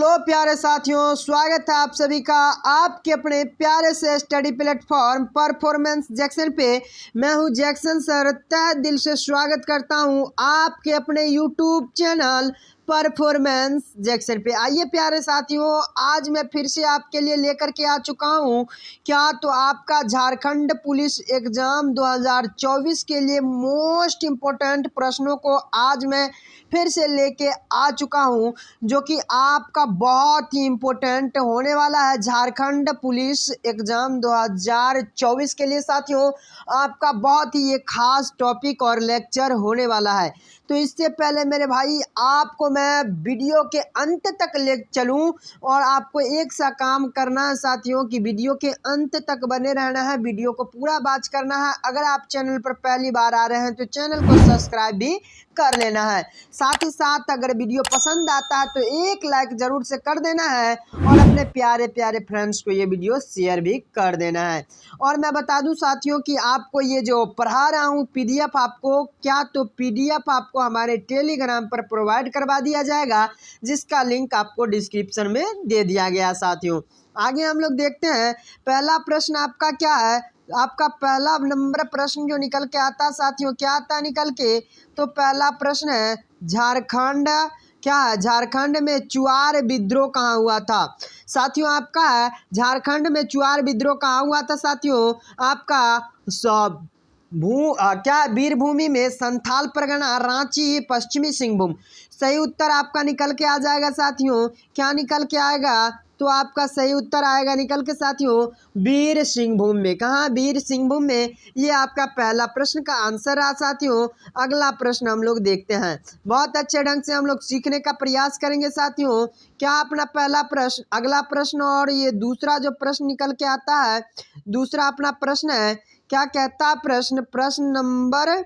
Hello प्यारे साथियों, स्वागत है आप सभी का आपके अपने प्यारे से स्टडी प्लेटफॉर्म परफॉर्मेंस जैक्सन पे। मैं हूं जैक्सन सर, तहे दिल से स्वागत करता हूं आपके अपने यूट्यूब चैनल परफॉर्मेंस जैक्सन पे। आइए प्यारे साथियों, आज मैं फिर से आपके लिए लेकर के आ चुका हूं क्या तो आपका झारखंड पुलिस एग्ज़ाम 2024 के लिए मोस्ट इम्पोर्टेंट प्रश्नों को आज मैं फिर से लेके आ चुका हूं, जो कि आपका बहुत ही इम्पोर्टेंट होने वाला है झारखंड पुलिस एग्ज़ाम 2024 के लिए। साथियों, आपका बहुत ही ये खास टॉपिक और लेक्चर होने वाला है। तो इससे पहले मेरे भाई, आपको मैं वीडियो के अंत तक ले चलूं और आपको एक सा काम करना है साथियों कि वीडियो के अंत तक बने रहना है, वीडियो को पूरा वॉच करना है। अगर आप चैनल पर पहली बार आ रहे हैं तो चैनल को सब्सक्राइब भी कर लेना है। साथ ही साथ अगर वीडियो पसंद आता है तो एक लाइक ज़रूर से कर देना है और अपने प्यारे प्यारे फ्रेंड्स को ये वीडियो शेयर भी कर देना है। और मैं बता दूं साथियों कि आपको ये जो पढ़ा रहा हूँ पीडीएफ, आपको क्या तो पीडीएफ आपको हमारे टेलीग्राम पर प्रोवाइड करवा दिया जाएगा, जिसका लिंक आपको डिस्क्रिप्शन में दे दिया गया। साथियों, आगे हम लोग देखते हैं पहला प्रश्न आपका क्या है। आपका पहला नंबर प्रश्न जो निकल के आता है साथियों, क्या आता है निकल के, तो पहला प्रश्न है झारखंड क्या है, झारखंड में चुआर विद्रोह कहाँ हुआ था। साथियों, आपका है झारखंड में चुआर विद्रोह कहाँ हुआ था। साथियों, आपका सब क्या वीरभूमि में, संथाल परगना, रांची, पश्चिमी सिंहभूम। सही उत्तर आपका निकल के आ जाएगा साथियों। क्या निकल के आएगा, तो आपका सही उत्तर आएगा निकल के साथियों वीर सिंहभूम में। कहाँ, वीर सिंहभूम में। ये आपका पहला प्रश्न का आंसर रहा साथियों। अगला प्रश्न हम लोग देखते हैं, बहुत अच्छे ढंग से हम लोग सीखने का प्रयास करेंगे साथियों। क्या अपना पहला प्रश्न, अगला प्रश्न और ये दूसरा जो प्रश्न निकल के आता है, दूसरा अपना प्रश्न है, क्या कहता है प्रश्न नंबर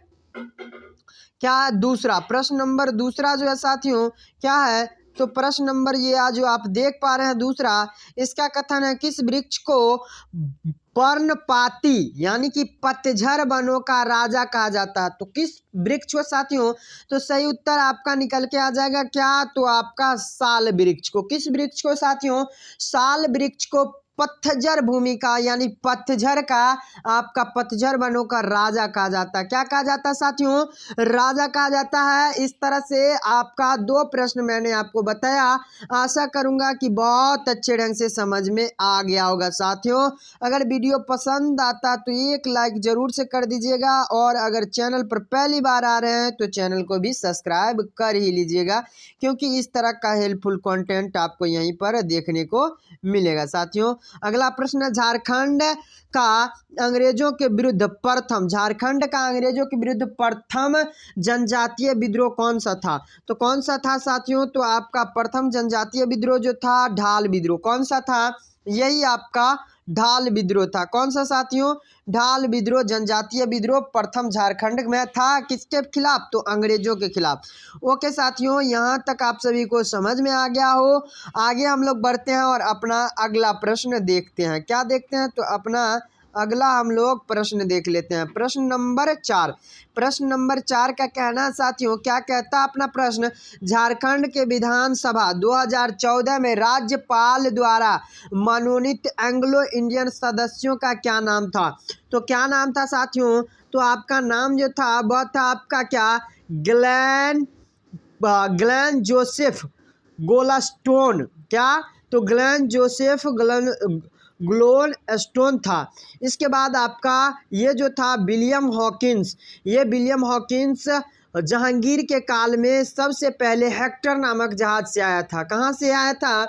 क्या, दूसरा प्रश्न नंबर दूसरा जो है साथियों क्या है, तो प्रश्न नंबर ये आज जो आप देख पा रहे हैं दूसरा, इसका कथन है किस वृक्ष को पर्णपाती यानी कि पतझड़ वनों का राजा कहा जाता है। तो किस वृक्ष को साथियों, तो सही उत्तर आपका निकल के आ जाएगा क्या, तो आपका साल वृक्ष को। किस वृक्ष को साथियों, साल वृक्ष को पतझड़ भूमि का यानी पतझड़ का, आपका पतझड़ वनों का राजा कहा जाता है। क्या कहा जाता है साथियों, राजा कहा जाता है। इस तरह से आपका दो प्रश्न मैंने आपको बताया, आशा करूंगा कि बहुत अच्छे ढंग से समझ में आ गया होगा साथियों। अगर वीडियो पसंद आता तो एक लाइक ज़रूर से कर दीजिएगा और अगर चैनल पर पहली बार आ रहे हैं तो चैनल को भी सब्सक्राइब कर ही लीजिएगा, क्योंकि इस तरह का हेल्पफुल कंटेंट आपको यहीं पर देखने को मिलेगा साथियों। अगला प्रश्न, झारखंड का अंग्रेजों के विरुद्ध प्रथम, झारखंड का अंग्रेजों के विरुद्ध प्रथम जनजातीय विद्रोह कौन सा था। तो कौन सा था साथियों, तो आपका प्रथम जनजातीय विद्रोह जो था ढाल विद्रोह। कौन सा था, यही आपका ढाल विद्रोह था। कौन सा साथियों, ढाल विद्रोह, जनजातीय विद्रोह प्रथम झारखंड में था। किसके खिलाफ, तो अंग्रेजों के खिलाफ। ओके साथियों, यहाँ तक आप सभी को समझ में आ गया हो। आगे हम लोग बढ़ते हैं और अपना अगला प्रश्न देखते हैं। क्या देखते हैं, तो अपना अगला हम लोग प्रश्न देख लेते हैं। प्रश्न नंबर 4, प्रश्न नंबर 4 का कहना है साथियों, क्या कहता अपना प्रश्न, झारखंड के विधानसभा 2014 में राज्यपाल द्वारा मनोनीत एंग्लो इंडियन सदस्यों का क्या नाम था। तो क्या नाम था साथियों, तो आपका नाम जो था वह था आपका क्या, ग्लेन जोसेफ गोलास्टोन। क्या, तो ग्लेन जोसेफ ग्लोन स्टोन था। इसके बाद आपका ये जो था विलियम हॉकिंस, ये विलियम हॉकिंस जहांगीर के काल में सबसे पहले हेक्टर नामक जहाज से आया था। कहाँ से आया था,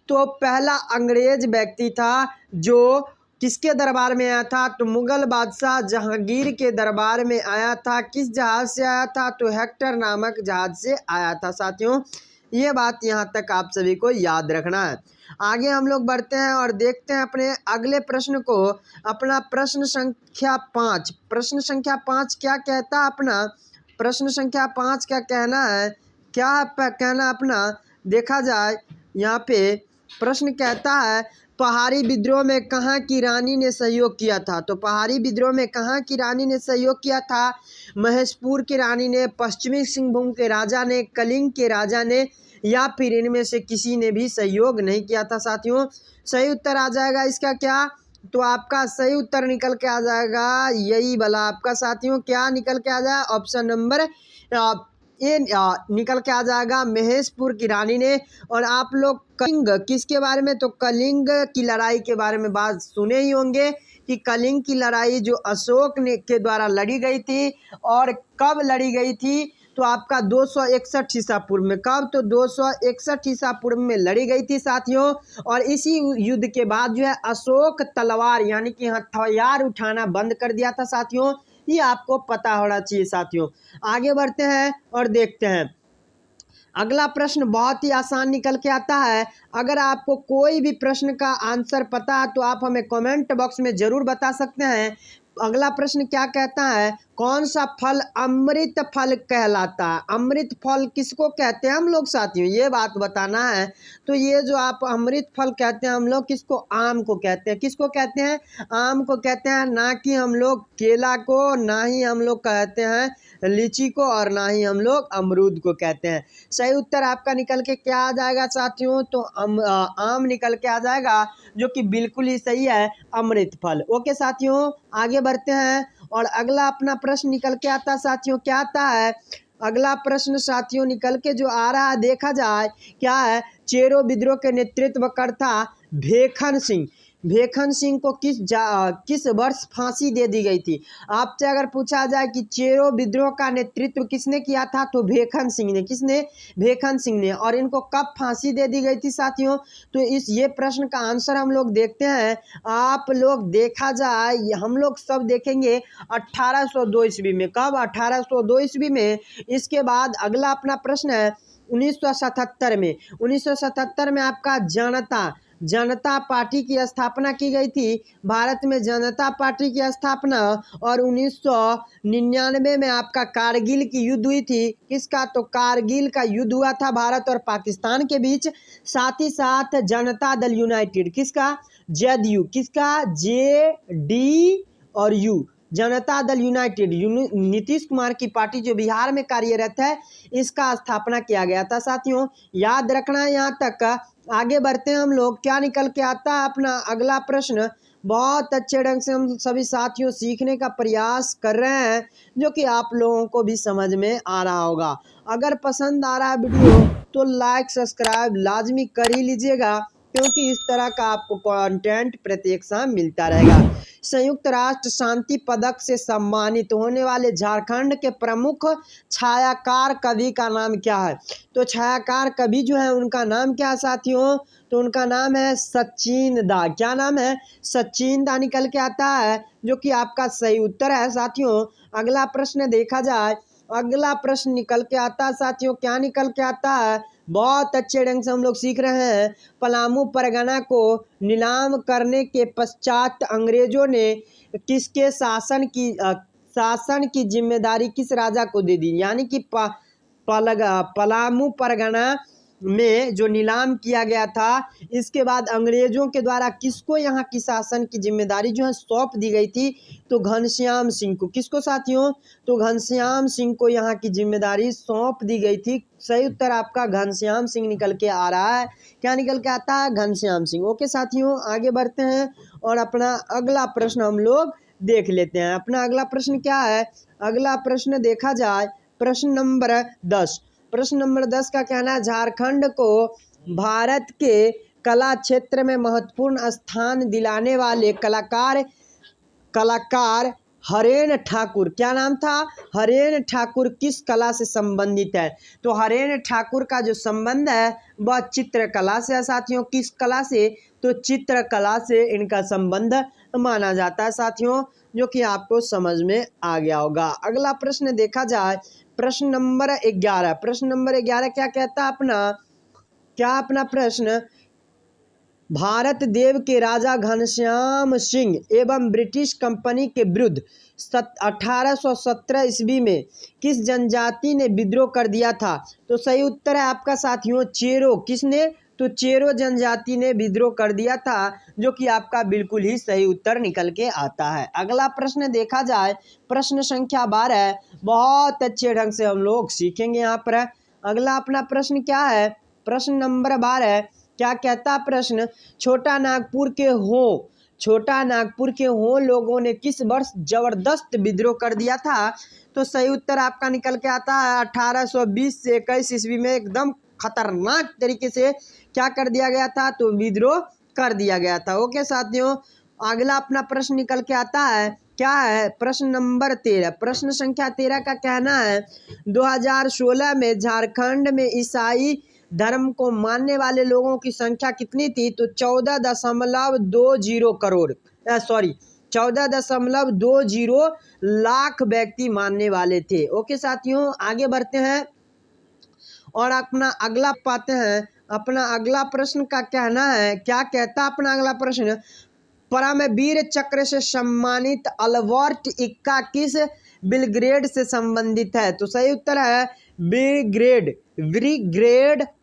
तो पहला अंग्रेज व्यक्ति था जो किसके दरबार में आया था, तो मुगल बादशाह जहांगीर के दरबार में आया था। किस जहाज से आया था, तो हेक्टर नामक जहाज से आया था साथियों। ये बात यहाँ तक आप सभी को याद रखना है। आगे हम लोग बढ़ते हैं और देखते हैं अपने अगले प्रश्न को। अपना प्रश्न संख्या 5, प्रश्न संख्या 5 क्या कहता है अपना, प्रश्न संख्या 5 का कहना है, क्या कहना अपना देखा जाए यहाँ पे। प्रश्न कहता है पहाड़ी विद्रोह में कहाँ की रानी ने सहयोग किया था। तो पहाड़ी विद्रोह में कहाँ की रानी ने सहयोग किया था, महेशपुर की रानी ने, पश्चिमी सिंहभूम के राजा ने, कलिंग के राजा ने, या फिर इनमें से किसी ने भी सहयोग नहीं किया था साथियों। सही उत्तर आ जाएगा इसका क्या, तो आपका सही उत्तर निकल के आ जाएगा यही वाला आपका साथियों, क्या निकल के आ जाएगा, ऑप्शन नंबर ये निकल के आ जाएगा, महेशपुर की रानी ने। और आप लोग कलिंग किसके बारे में, तो कलिंग की लड़ाई के बारे में बात सुने ही होंगे कि कलिंग की लड़ाई जो अशोक ने के द्वारा लड़ी गई थी और कब लड़ी गई थी, तो आपका 261 ईसा पूर्व में। कब, तो 261 ईसा पूर्व में लड़ी गई थी साथियों। और इसी युद्ध के बाद जो है अशोक तलवार यानी कि हथियार उठाना बंद कर दिया था साथियों। ये आपको पता होना चाहिए साथियों। आगे बढ़ते हैं और देखते हैं अगला प्रश्न, बहुत ही आसान निकल के आता है। अगर आपको कोई भी प्रश्न का आंसर पता है तो आप हमें कमेंट बॉक्स में ज़रूर बता सकते हैं। अगला प्रश्न क्या कहता है, कौन सा फल अमृत फल कहलाता है। अमृत फल किसको कहते हैं हम लोग साथियों, ये बात बताना है। तो ये जो आप अमृत फल कहते हैं हम लोग किसको, आम को कहते हैं। किसको कहते हैं, आम को कहते हैं, ना कि हम लोग केला को, ना ही हम लोग कहते हैं लीची को, और ना ही हम लोग अमरूद को कहते हैं। सही उत्तर आपका निकल के क्या आ जाएगा साथियों, तो आम निकल के आ जाएगा, जो कि बिल्कुल ही सही है, अमृत फल। ओके साथियों, आगे बढ़ते हैं और अगला अपना प्रश्न निकल के आता साथियों, क्या आता है अगला प्रश्न साथियों निकल के जो आ रहा है, देखा जाए क्या है। चेरो विद्रोह के नेतृत्व करता भेखन सिंह, भेखन सिंह को किस वर्ष फांसी दे दी गई थी। आपसे अगर पूछा जाए कि चेरो विद्रोह का नेतृत्व किसने किया था, तो भेखन सिंह ने। किसने, भेखन सिंह ने। और इनको कब फांसी दे दी गई थी साथियों, तो ये प्रश्न का आंसर हम लोग देखते हैं। आप लोग देखा जाए, हम लोग सब देखेंगे 1802 ईस्वी में। कब, 1802 ईस्वी में। इसके बाद अगला अपना प्रश्न है 1977 में। 1977 में आपका जनता पार्टी की स्थापना की गई थी। भारत में जनता पार्टी की स्थापना। और 1999 में आपका कारगिल की युद्ध हुई थी। किसका, तो कारगिल का युद्ध हुआ था भारत और पाकिस्तान के बीच। साथ ही साथ जनता दल यूनाइटेड, किसका, जेडीयू, किसका, JD और यू, जनता दल यूनाइटेड, नीतीश कुमार की पार्टी जो बिहार में कार्यरत है, इसका स्थापना किया गया था साथियों। याद रखना है यहाँ तक। आगे बढ़ते हैं हम लोग, क्या निकल के आता है अपना अगला प्रश्न। बहुत अच्छे ढंग से हम सभी साथियों सीखने का प्रयास कर रहे हैं, जो कि आप लोगों को भी समझ में आ रहा होगा। अगर पसंद आ रहा है वीडियो तो लाइक सब्सक्राइब लाजमी कर ही लीजिएगा, क्योंकि इस तरह का आपको कंटेंट प्रत्येक शाम मिलता रहेगा। संयुक्त राष्ट्र शांति पदक से सम्मानित होने वाले झारखंड के प्रमुख छायाकार कवि का नाम क्या है। तो छायाकार कवि जो है उनका नाम क्या है साथियों, तो उनका नाम है सचिन दा। क्या नाम है, सचिन दा निकल के आता है, जो कि आपका सही उत्तर है साथियों। अगला प्रश्न देखा जाए, अगला प्रश्न निकल के आता है साथियों, क्या निकल के आता है, बहुत अच्छे ढंग से हम लोग सीख रहे हैं। पलामू परगना को नीलाम करने के पश्चात अंग्रेजों ने किसके शासन की जिम्मेदारी किस राजा को दे दी। यानी कि पलामू परगना में जो नीलाम किया गया था, इसके बाद अंग्रेजों के द्वारा किसको यहाँ की शासन की जिम्मेदारी जो है सौंप दी गई थी, तो घनश्याम सिंह को। किसको साथियों, तो घनश्याम सिंह को यहाँ की जिम्मेदारी सौंप दी गई थी। सही उत्तर आपका घनश्याम सिंह निकल के आ रहा है। क्या निकल के आता है, घनश्याम सिंह। ओके साथियों, आगे बढ़ते हैं और अपना अगला प्रश्न हम लोग देख लेते हैं। अपना अगला प्रश्न क्या है, अगला प्रश्न देखा जाए प्रश्न नंबर 10। प्रश्न नंबर 10 का कहना है, झारखंड को भारत के कला क्षेत्र में महत्वपूर्ण स्थान दिलाने वाले कलाकार हरेन ठाकुर, क्या नाम था, हरेन ठाकुर किस कला से संबंधित है। तो हरेन ठाकुर का जो संबंध है वह चित्रकला से है साथियों। किस कला से, तो चित्रकला से इनका संबंध माना जाता है साथियों, जो कि आपको समझ में आ गया होगा। अगला प्रश्न देखा जाए प्रश्न नंबर 11। प्रश्न नंबर 11 क्या कहता है अपना प्रश्न, भारत देव के राजा घनश्याम सिंह एवं ब्रिटिश कंपनी के विरुद्ध 1817 ईस्वी में किस जनजाति ने विद्रोह कर दिया था। तो सही उत्तर है आपका साथियों चेरो। किसने, तो चेरो जनजाति ने विद्रोह कर दिया था, जो कि आपका बिल्कुल ही सही उत्तर निकल के आता है। अगला प्रश्न देखा जाए प्रश्न संख्या 12। बहुत अच्छे ढंग से हम लोग सीखेंगे यहाँ पर। अगला अपना प्रश्न क्या है, प्रश्न नंबर 12 क्या कहता प्रश्न, छोटा नागपुर के हो लोगों ने किस वर्ष जबरदस्त विद्रोह कर दिया था? तो सही उत्तर आपका निकल के आता है 1820 से 21 ईस्वी में एकदम खतरनाक तरीके से क्या कर दिया गया था, तो विद्रोह कर दिया गया था। ओके साथियों, अगला अपना प्रश्न निकल के आता है, क्या है प्रश्न नंबर 13। प्रश्न संख्या 13 का कहना है 2016 में झारखंड में ईसाई धर्म को मानने वाले लोगों की संख्या कितनी थी? तो 14.20 करोड़ 14.20 लाख व्यक्ति मानने वाले थे। ओके साथियों, आगे बढ़ते हैं और अपना अगला पाते हैं। अपना अगला प्रश्न का कहना है, क्या कहता अपना अगला प्रश्न, परमवीर चक्र से सम्मानित अल्बर्ट इक्का किस ब्रिगेड से संबंधित है? तो सही उत्तर है brigade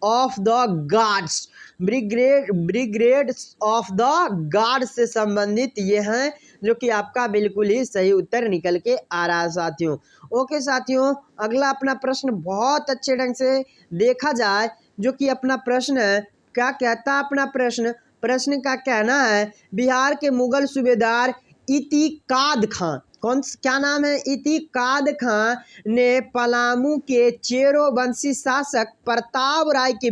of the guards, brigade of the guards से संबंधित ये हैं, जो कि आपका बिल्कुल ही सही उत्तर निकल के आ रहा है साथियों। ओके साथियों, अगला अपना प्रश्न बहुत अच्छे ढंग से देखा जाए, जो कि अपना प्रश्न है, क्या कहता अपना प्रश्न का कहना है बिहार के मुगल सूबेदार इतिकाद खां, क्या नाम है, इतिकाद खां ने पलामू के चेरो वंशी शासक प्रताप राय के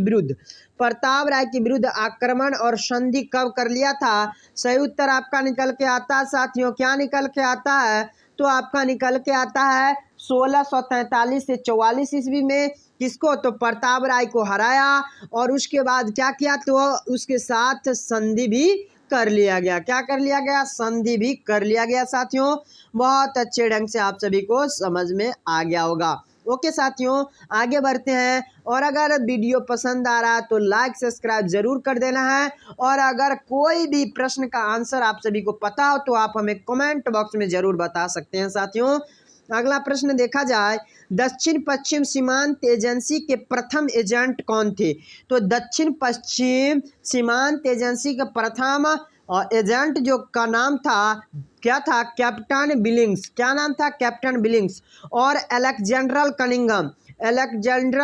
विरुद्ध आक्रमण और संधि कब कर लिया था? सही उत्तर आपका निकल के आता है साथियों, क्या निकल के आता है, तो आपका निकल के आता है 1643 से 44 ईस्वी में। किसको? तो प्रताप राय को हराया और उसके बाद क्या किया, तो उसके साथ संधि भी कर लिया गया। क्या कर लिया गया? संधि भी कर लिया गया साथियों। बहुत अच्छे ढंग से आप सभी को समझ में आ गया होगा। ओके साथियों, आगे बढ़ते हैं, और अगर वीडियो पसंद आ रहा है तो लाइक सब्सक्राइब जरूर कर देना है, और अगर कोई भी प्रश्न का आंसर आप सभी को पता हो तो आप हमें कमेंट बॉक्स में जरूर बता सकते हैं साथियों। अगला प्रश्न देखा जाए, दक्षिण पश्चिम सीमांत एजेंसी के प्रथम एजेंट कौन थे? तो दक्षिण पश्चिम सीमांत एजेंसी का प्रथम एजेंट जो का नाम था, क्या था? Captain Billings. क्या नाम था? Captain Billings. और अलेक्जेंडर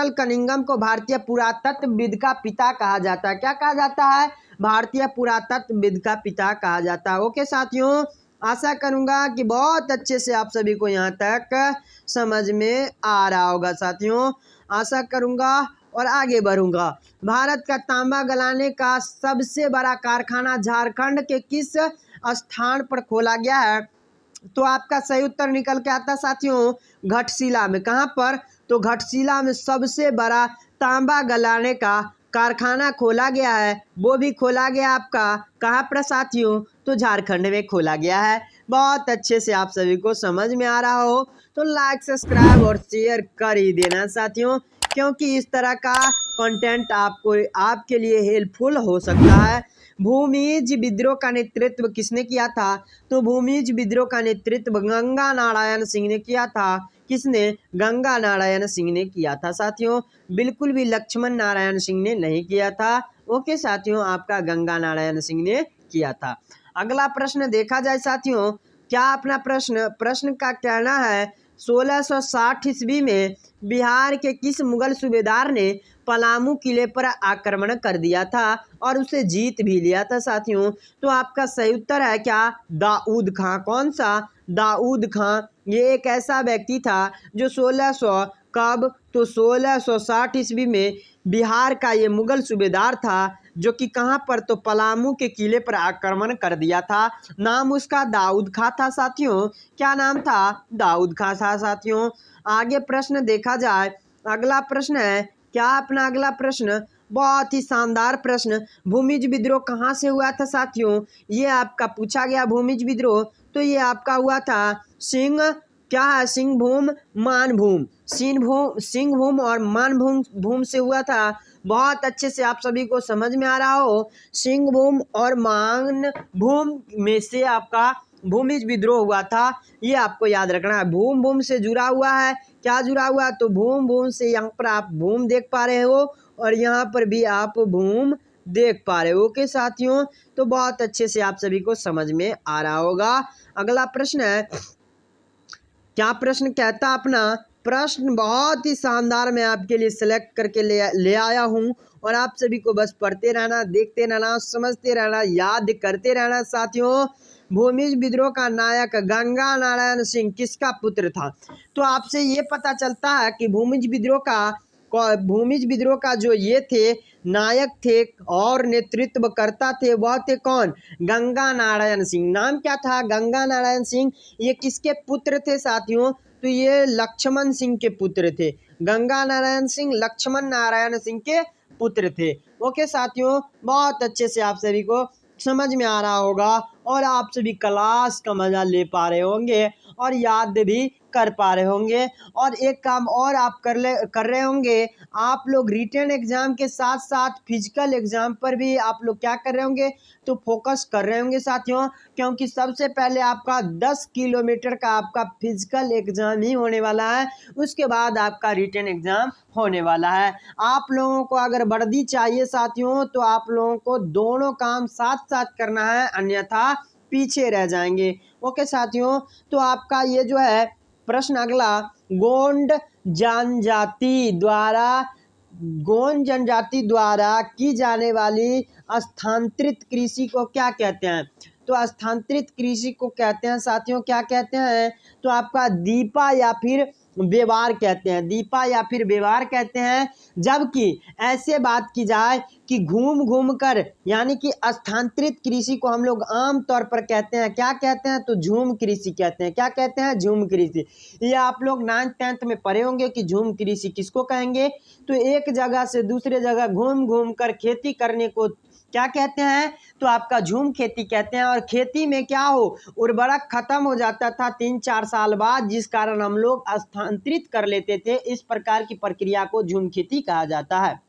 कनिंघम को भारतीय पुरातत्वविद का पिता कहा जाता है। क्या कहा जाता है? भारतीय पुरातत्वविद का पिता कहा जाता है। ओके साथियों, आशा करूंगा कि बहुत अच्छे से आप सभी को यहाँ तक समझ में आ रहा होगा साथियों, आशा करूंगा और आगे बढ़ूंगा। भारत का तांबा गलाने का सबसे बड़ा कारखाना झारखंड के किस स्थान पर खोला गया है? तो आपका सही उत्तर निकल के आता साथियों घटशिला में। कहाँ पर? तो घटशिला में सबसे बड़ा तांबा गलाने का कारखाना खोला गया है। वो भी खोला गया आपका कहाँ पर साथियों? तो झारखंड में खोला गया है। बहुत अच्छे से आप सभी को समझ में आ रहा हो तो लाइक सब्सक्राइब और शेयर कर ही देना साथियों, क्योंकि इस तरह का कंटेंट आपके लिए हेल्पफुल हो सकता है। भूमिज विद्रोह का नेतृत्व किसने किया था? तो भूमिज विद्रोह का नेतृत्व गंगा नारायण सिंह ने किया था। किसने? गंगा नारायण सिंह ने किया था साथियों, बिल्कुल भी लक्ष्मण नारायण सिंह ने नहीं किया था। ओके साथियों, आपका गंगा नारायण सिंह ने किया था। अगला प्रश्न देखा जाए साथियों, क्या अपना प्रश्न का कहना है 1660 ईस्वी में बिहार के किस मुगल सूबेदार ने पलामू किले पर आक्रमण कर दिया था और उसे जीत भी लिया था साथियों? तो आपका सही उत्तर है क्या? दाऊद खां। कौन सा? दाऊद खां। ये एक ऐसा व्यक्ति था जो 1660 ईस्वी में बिहार का ये मुगल सूबेदार था, जो कि कहाँ पर? तो पलामू के किले पर आक्रमण कर दिया था। नाम उसका दाऊद खां था साथियों। क्या नाम था? दाऊद खां था साथियों। आगे प्रश्न देखा जाए, अगला प्रश्न है, क्या अपना अगला प्रश्न बहुत ही शानदार प्रश्न, भूमिज विद्रोह कहाँ से हुआ था साथियों? ये आपका पूछा गया भूमिज विद्रोह, तो ये आपका हुआ था सिंहभूम और मानभूम से हुआ था। बहुत अच्छे से आप सभी को समझ में आ रहा हो, सिंहभूम और मानभूम में से आपका भूमिज विद्रोह हुआ था। ये आपको याद रखना है, भूम से जुड़ा हुआ है। क्या जुड़ा हुआ? तो भूम से यहाँ पर आप भूम देख पा रहे हो और यहाँ पर भी आप भूम देख पा रहे हो। ओके साथियों, तो बहुत अच्छे से आप सभी को समझ में आ रहा होगा। अगला प्रश्न है, क्या प्रश्न कहता अपना, प्रश्न बहुत ही शानदार मैं आपके लिए सिलेक्ट करके ले आया हूँ और आप सभी को बस पढ़ते रहना, देखते रहना, समझते रहना, याद करते रहना। साथियों, भूमिज विद्रोह का नायक गंगा नारायण सिंह किसका पुत्र था? तो आपसे ये पता चलता है कि भूमिज विद्रोह का जो ये थे नायक थे और नेतृत्वकर्ता थे, वह थे कौन? गंगा नारायण सिंह। नाम क्या था? गंगा नारायण सिंह। ये किसके पुत्र थे साथियों? तो ये लक्ष्मण सिंह के पुत्र थे। गंगा नारायण सिंह लक्ष्मण नारायण सिंह के पुत्र थे। ओके साथियों, बहुत अच्छे से आप सभी को समझ में आ रहा होगा और आप सभी क्लास का मजा ले पा रहे होंगे और याद भी कर पा रहे होंगे। और एक काम और आप कर रहे होंगे, आप लोग रिटन एग्जाम के साथ साथ फिजिकल एग्जाम पर भी आप लोग क्या कर रहे होंगे? तो फोकस कर रहे होंगे साथियों, क्योंकि सबसे पहले आपका 10 किलोमीटर का आपका फिजिकल एग्जाम ही होने वाला है, उसके बाद आपका रिटन एग्जाम होने वाला है। आप लोगों को अगर वर्दी चाहिए साथियों, तो आप लोगों को दोनों काम साथ साथ करना है, अन्यथा पीछे रह जाएंगे। ओके साथियों, तो आपका ये जो है प्रश्न अगला, गोंड जनजाति द्वारा की जाने वाली स्थानांतरित कृषि को क्या कहते हैं? तो स्थानांतरित कृषि को कहते हैं साथियों, क्या कहते हैं? तो आपका दीपा या फिर व्यवहार कहते हैं, दीपा या फिर व्यवहार कहते हैं। जबकि ऐसे बात की जाए कि घूम घूम कर, यानी कि स्थानांतरित कृषि को हम लोग आम तौर पर कहते हैं, क्या कहते हैं? तो झूम कृषि कहते हैं। क्या कहते हैं? झूम कृषि। ये आप लोग 9th-10th में पढ़े होंगे कि झूम कृषि किसको कहेंगे? तो एक जगह से दूसरे जगह घूम घूम कर खेती करने को क्या कहते हैं? तो आपका झूम खेती कहते हैं। और खेती में क्या हो, उर्वरक खत्म हो जाता था 3-4 साल बाद, जिस कारण हम लोग स्थानांतरित कर लेते थे। इस प्रकार की प्रक्रिया को झूम खेती कहा जाता है।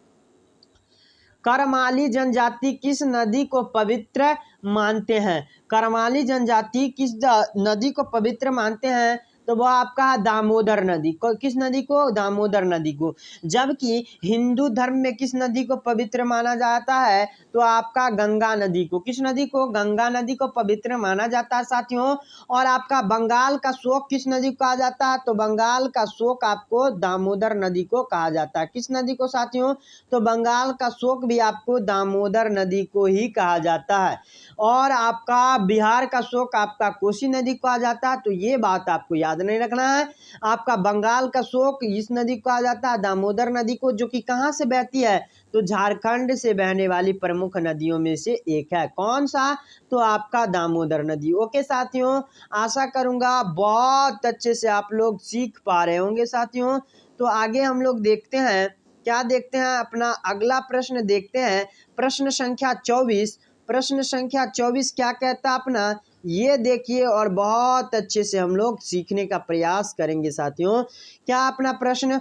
करमाली जनजाति किस नदी को पवित्र मानते हैं? करमाली जनजाति किस नदी को पवित्र मानते हैं? तो वह आपका दामोदर नदी को। किस नदी को? दामोदर नदी को। जबकि हिंदू धर्म में किस नदी को पवित्र माना जाता है? तो आपका गंगा नदी को। किस नदी को? गंगा नदी को पवित्र माना जाता है साथियों। और आपका बंगाल का शोक किस नदी को कहा जाता है? तो बंगाल का शोक आपको दामोदर नदी को कहा जाता है। किस नदी को साथियों? तो बंगाल का शोक भी आपको दामोदर नदी को ही कहा जाता है। और आपका बिहार का शोक आपका कोसी नदी को कहा जाता है। तो ये बात आपको याद नहीं रखना है। आपका बंगाल का शोक इस नदी को कहा जाता है, दामोदर नदी को, जो कि कहाँ से बहती है? तो झारखंड से बहने वाली प्रमुख नदियों में से एक है। कौन सा? तो आपका दामोदर नदी। ओके साथियों, आशा करूंगा बहुत अच्छे से आप लोग सीख पा रहे होंगे साथियों। तो आगे हम लोग देखते हैं, क्या देखते हैं? अपना अगला प्रश्न देखते हैं, प्रश्न संख्या 24। प्रश्न संख्या 24 क्या कहता है अपना, ये देखिए और बहुत अच्छे से हम लोग सीखने का प्रयास करेंगे साथियों। क्या अपना प्रश्न,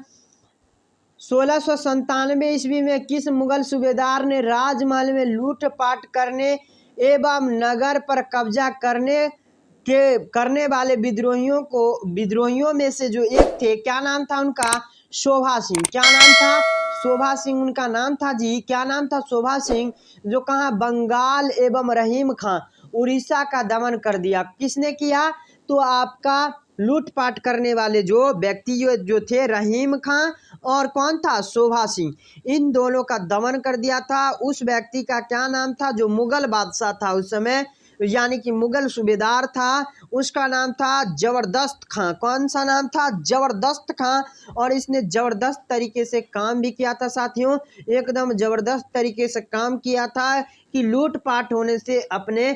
1697 ईस्वी में किस मुगल सूबेदार ने राजमहल में लूटपाट करने एवं नगर पर कब्जा करने वाले विद्रोहियों में से जो एक थे, क्या नाम था उनका? शोभा सिंह। क्या नाम था? शोभा सिंह उनका नाम था जी। क्या नाम था? शोभा सिंह। जो कहाँ? बंगाल एवं रहीम खां उड़ीसा का दमन कर दिया। किसने किया? तो आपका लूटपाट करने वाले जो व्यक्ति जो थे, रहीम खां और कौन था? शोभा सिंह। इन दोनों का दमन कर दिया था। उस व्यक्ति का क्या नाम था? जो मुगल बादशाह था उस समय, यानी कि मुगल सूबेदार था, उसका नाम था जबरदस्त खां। कौन सा नाम था? जबरदस्त खां। और इसने जबरदस्त तरीके से काम भी किया था साथियों, एकदम जबरदस्त तरीके से काम किया था कि लूटपाट होने से अपने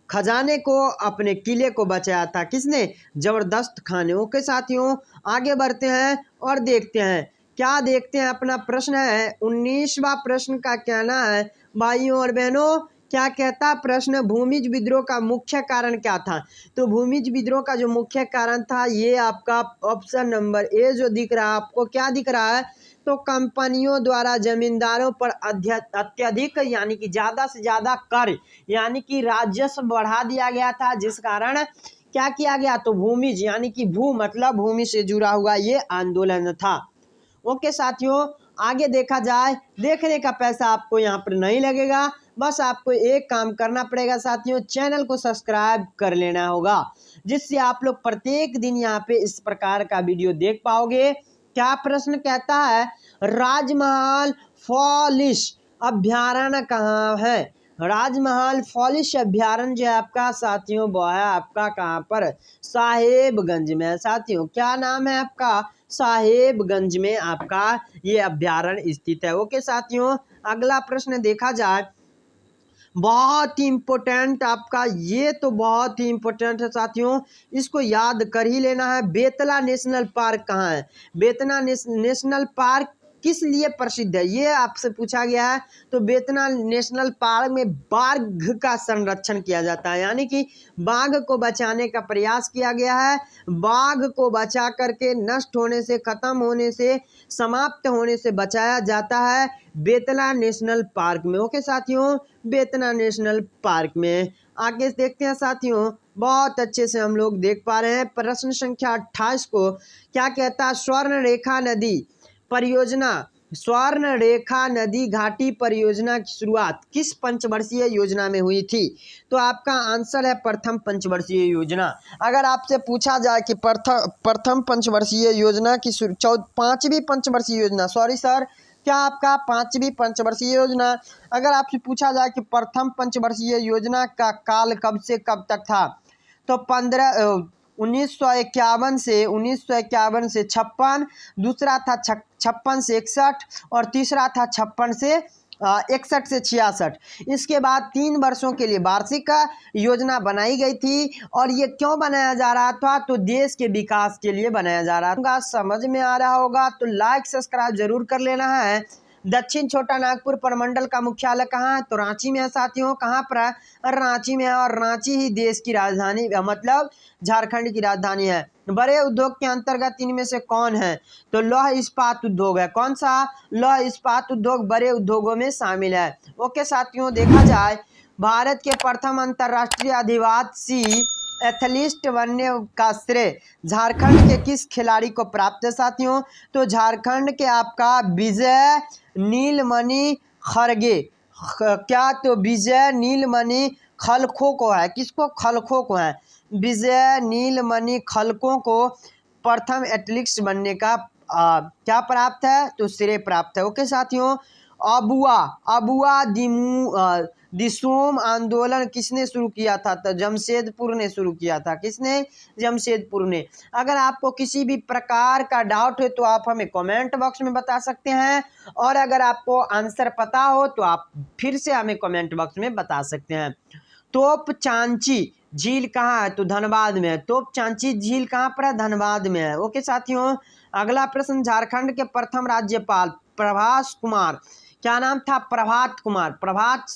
खजाने को, अपने किले को बचाया था। किसने? जबरदस्त खां ने। ओके साथियों, आगे बढ़ते हैं और देखते हैं, क्या देखते हैं? अपना प्रश्न है 19वां प्रश्न का कहना है, भाइयों और बहनों, क्या कहता प्रश्न, भूमिज विद्रोह का मुख्य कारण क्या था? तो भूमिज विद्रोह का जो मुख्य कारण था, ये आपका ऑप्शन नंबर ए जो दिख रहा है आपको, क्या दिख रहा है? तो कंपनियों द्वारा जमींदारों पर अत्यधिक, यानी कि ज़्यादा से ज़्यादा कर, यानी कि राजस्व बढ़ा दिया गया था, जिस कारण क्या किया गया? तो भूमिज, यानी कि भू मतलब भूमि से जुड़ा हुआ ये आंदोलन था। ओके साथियों, आगे देखा जाए, देखने का पैसा आपको यहाँ पर नहीं लगेगा, बस आपको एक काम करना पड़ेगा साथियों, चैनल को सब्सक्राइब कर लेना होगा, जिससे आप लोग प्रत्येक दिन यहाँ पे इस प्रकार का वीडियो देख पाओगे। क्या प्रश्न कहता है, राजमहल फॉलिश अभ्यारण्य कहाँ है? राजमहल फॉलिश अभ्यारण्य जो है आपका साथियों वो है आपका कहाँ पर, साहेबगंज में साथियों। क्या नाम है आपका? साहेबगंज में आपका ये अभ्यारण्य स्थित है। ओके साथियों, अगला प्रश्न देखा जाए, बहुत ही इम्पोर्टेंट आपका, ये तो बहुत ही इम्पोर्टेंट है साथियों, इसको याद कर ही लेना है। बेतला नेशनल पार्क कहाँ है? बेतला नेशनल पार्क किस लिए प्रसिद्ध है, ये आपसे पूछा गया है। तो बेतला नेशनल पार्क में बाघ का संरक्षण किया जाता है, यानी कि बाघ को बचाने का प्रयास किया गया है। बाघ को बचा करके नष्ट होने से, खत्म होने से, समाप्त होने से बचाया जाता है बेतला नेशनल पार्क में। ओके साथियों, बेतला नेशनल पार्क में। आगे देखते हैं साथियों, बहुत अच्छे से हम लोग देख पा रहे हैं। प्रश्न संख्या 28 को क्या कहता है, स्वर्ण रेखा नदी परियोजना, स्वर्ण रेखा नदी घाटी परियोजना की शुरुआत किस पंचवर्षीय योजना में हुई थी? तो आपका आंसर है प्रथम पंचवर्षीय योजना। अगर आपसे पूछा जाए कि प्रथम पंचवर्षीय योजना की पांचवी पंचवर्षीय योजना, सॉरी सर, क्या आपका पांचवी पंचवर्षीय योजना, अगर आपसे पूछा जाए कि प्रथम पंचवर्षीय योजना का काल कब से कब तक था, तो 1951 से 56, दूसरा था 56 से 61 और तीसरा था 56 से 61 से 66। इसके बाद 3 वर्षों के लिए वार्षिक योजना बनाई गई थी। और ये क्यों बनाया जा रहा था? तो देश के विकास के लिए बनाया जा रहा था। समझ में आ रहा होगा तो लाइक सब्सक्राइब जरूर कर लेना है। दक्षिण छोटा नागपुर प्रमंडल का मुख्यालय कहाँ है? तो रांची में है साथियों। कहाँ पर है? रांची में है, और रांची ही देश की राजधानी, मतलब झारखंड की राजधानी है। बड़े उद्योग के अंतर्गत इनमें से कौन है? तो लौह इस्पात उद्योग है। कौन सा? लौह इस्पात उद्योग बड़े उद्योगों में शामिल है। ओके साथियों, देखा जाए, भारत के प्रथम अंतर्राष्ट्रीय आदिवासी एथलीट बनने का श्रेय झारखंड के किस खिलाड़ी को प्राप्त है साथियों? तो झारखंड के आपका विजय नीलमणि खड़गे, क्या? तो विजय नीलमणि खलखो को है। किसको? खलखो को है। विजय नीलमणि खलखो को प्रथम एथलीट बनने का क्या प्राप्त है? तो श्रेय प्राप्त है। ओके साथियों, अबुआ दिसोम आंदोलन किसने शुरू किया था? तो जमशेदपुर ने शुरू किया था। किसने? जमशेदपुर ने। अगर आपको किसी भी प्रकार का डाउट है तो आप हमें कमेंट बॉक्स में बता सकते हैं, और अगर आपको आंसर पता हो तो आप फिर से हमें कमेंट बॉक्स में बता सकते हैं। तोपचांची झील कहाँ है? तो धनबाद में है। तोपचांची झील कहाँ पर है? धनबाद में है। ओके साथियों, अगला प्रश्न, झारखंड के प्रथम राज्यपाल प्रभास कुमार, क्या नाम था? प्रभात कुमार। प्रभास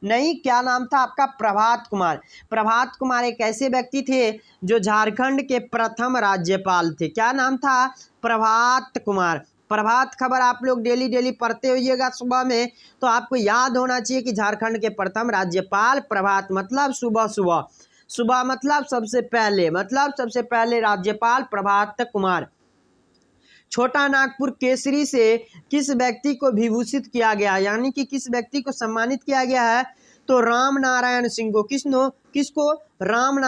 नहीं, क्या नाम था आपका? प्रभात कुमार। प्रभात कुमार एक ऐसे व्यक्ति थे जो झारखंड के प्रथम राज्यपाल थे। क्या नाम था? प्रभात कुमार। प्रभात खबर आप लोग डेली पढ़ते होइएगा सुबह में, तो आपको याद होना चाहिए कि झारखंड के प्रथम राज्यपाल प्रभात, मतलब सुबह मतलब सबसे पहले राज्यपाल प्रभात कुमार। छोटा नागपुर केसरी से किस व्यक्ति को विभूषित किया गया, यानी कि किस व्यक्ति को सम्मानित किया गया है? तो राम नारायण सिंह को। किसको? राम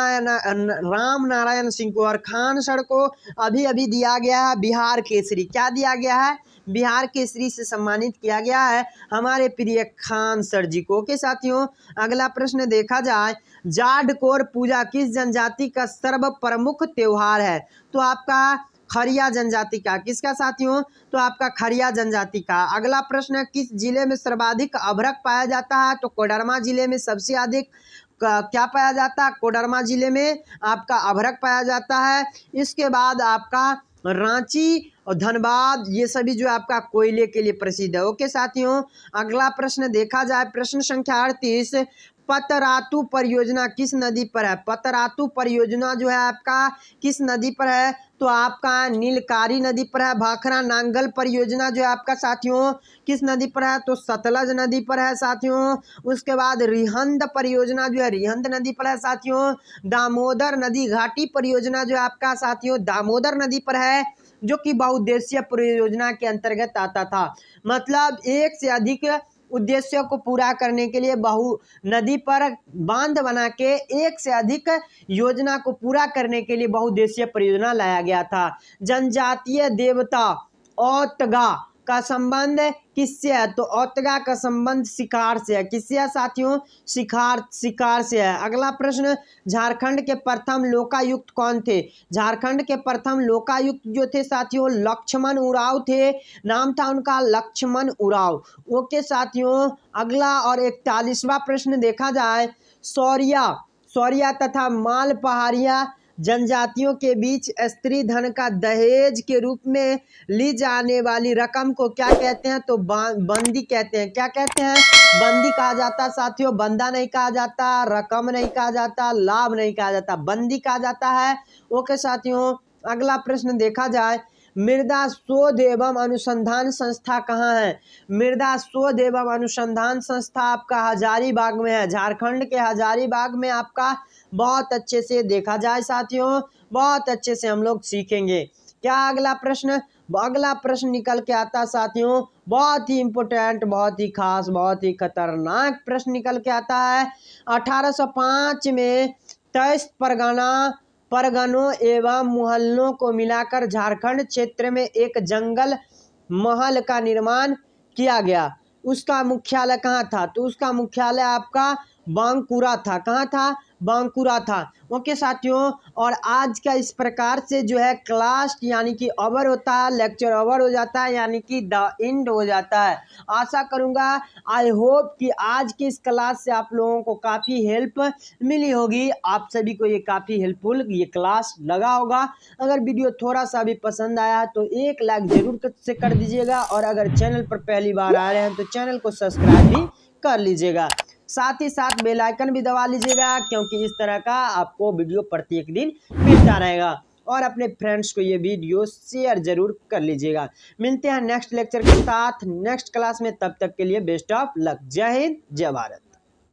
नारायण सिंह को। और खान सर को अभी दिया गया है बिहार केसरी। क्या दिया गया है? बिहार केसरी से सम्मानित किया गया है हमारे प्रिय खान सर जी को। ओके साथियों, अगला प्रश्न देखा जाए, जाडकोर पूजा किस जनजाति का सर्व प्रमुख त्योहार है? तो आपका खरिया जनजाति का। किसका साथियों? तो आपका खरिया जनजाति का। अगला प्रश्न, किस जिले में सर्वाधिक अभ्रक पाया जाता है? तो कोडरमा जिले में सबसे अधिक क्या पाया जाता है? कोडरमा जिले में आपका अभ्रक पाया जाता है। इसके बाद आपका रांची और धनबाद, ये सभी जो आपका कोयले के लिए प्रसिद्ध है। ओके साथियों, अगला प्रश्न देखा जाए, प्रश्न संख्या 38, पतरातू परियोजना किस नदी पर है? पतरातू परियोजना जो है आपका किस नदी पर है? तो आपका नीलकारी नदी पर है। भाखरा नांगल परियोजना जो है आपका साथियों किस नदी पर है? तो सतलज नदी पर है साथियों। उसके बाद रिहंद परियोजना जो है रिहंद नदी पर है साथियों। दामोदर नदी घाटी परियोजना जो है आपका साथियों दामोदर नदी पर है। जो कि बहुउद्देशीय परियोजना के अंतर्गत आता था। मतलब एक से अधिक उद्देश्यों को पूरा करने के लिए नदी पर बांध बना के एक से अधिक योजना को पूरा करने के लिए बहुउद्देशीय परियोजना लाया गया था। जनजातीय देवता औतगा का संबंध किससे है? तो औतगा का संबंध शिकार से है। किससे है साथियों? शिकार से है। अगला प्रश्न, झारखंड के प्रथम लोकायुक्त कौन थे? झारखंड के प्रथम लोकायुक्त जो थे साथियों लक्ष्मण उरांव थे। नाम था उनका लक्ष्मण उरांव। ओके साथियों, अगला और 41वां प्रश्न देखा जाए, सौरिया तथा माल पहाड़िया जनजातियों के बीच स्त्री धन का दहेज के रूप में ली जाने वाली रकम को क्या कहते हैं? तो बंदी कहते हैं। क्या कहते हैं? बंदी कहा जाता है साथियों। बंदा नहीं कहा जाता, रकम नहीं कहा जाता, लाभ नहीं कहा जाता, बंदी कहा जाता है। ओके साथियों, अगला प्रश्न देखा जाए, मृदा शोध एवं अनुसंधान संस्था कहाँ है? मृदा शोध एवं अनुसंधान संस्था आपका हजारीबाग में है। झारखंड के हजारीबाग में आपका बहुत अच्छे से देखा जाए साथियों, बहुत अच्छे से हम लोग सीखेंगे। क्या अगला प्रश्न? अगला प्रश्न निकल के आता साथियों, बहुत ही इंपोर्टेंट, बहुत ही खास, बहुत ही खतरनाक प्रश्न निकल के आता है। 1805 में 23 परगनों एवं मोहल्लों को मिलाकर झारखंड क्षेत्र में एक जंगल महल का निर्माण किया गया। उसका मुख्यालय कहाँ था? तो उसका मुख्यालय आपका बांकुरा था। कहाँ था? बांकुरा था। ओके साथियों, और आज का इस प्रकार से जो है क्लास यानी कि ओवर होता है, लेक्चर ओवर हो जाता है, यानी कि द एंड हो जाता है। आशा करूंगा, आई होप कि आज की इस क्लास से आप लोगों को काफ़ी हेल्प मिली होगी। आप सभी को ये काफ़ी हेल्पफुल ये क्लास लगा होगा। अगर वीडियो थोड़ा सा भी पसंद आया तो एक लाइक जरूर से कर दीजिएगा, और अगर चैनल पर पहली बार आ रहे हैं तो चैनल को सब्सक्राइब भी कर लीजिएगा। साथ ही साथ बेल आइकन भी दबा लीजिएगा, क्योंकि इस तरह का आपको वीडियो प्रत्येक दिन मिलता रहेगा। और अपने फ्रेंड्स को ये वीडियो शेयर जरूर कर लीजिएगा। मिलते हैं नेक्स्ट लेक्चर के साथ नेक्स्ट क्लास में, तब तक के लिए बेस्ट ऑफ लक। जय हिंद, जय भारत।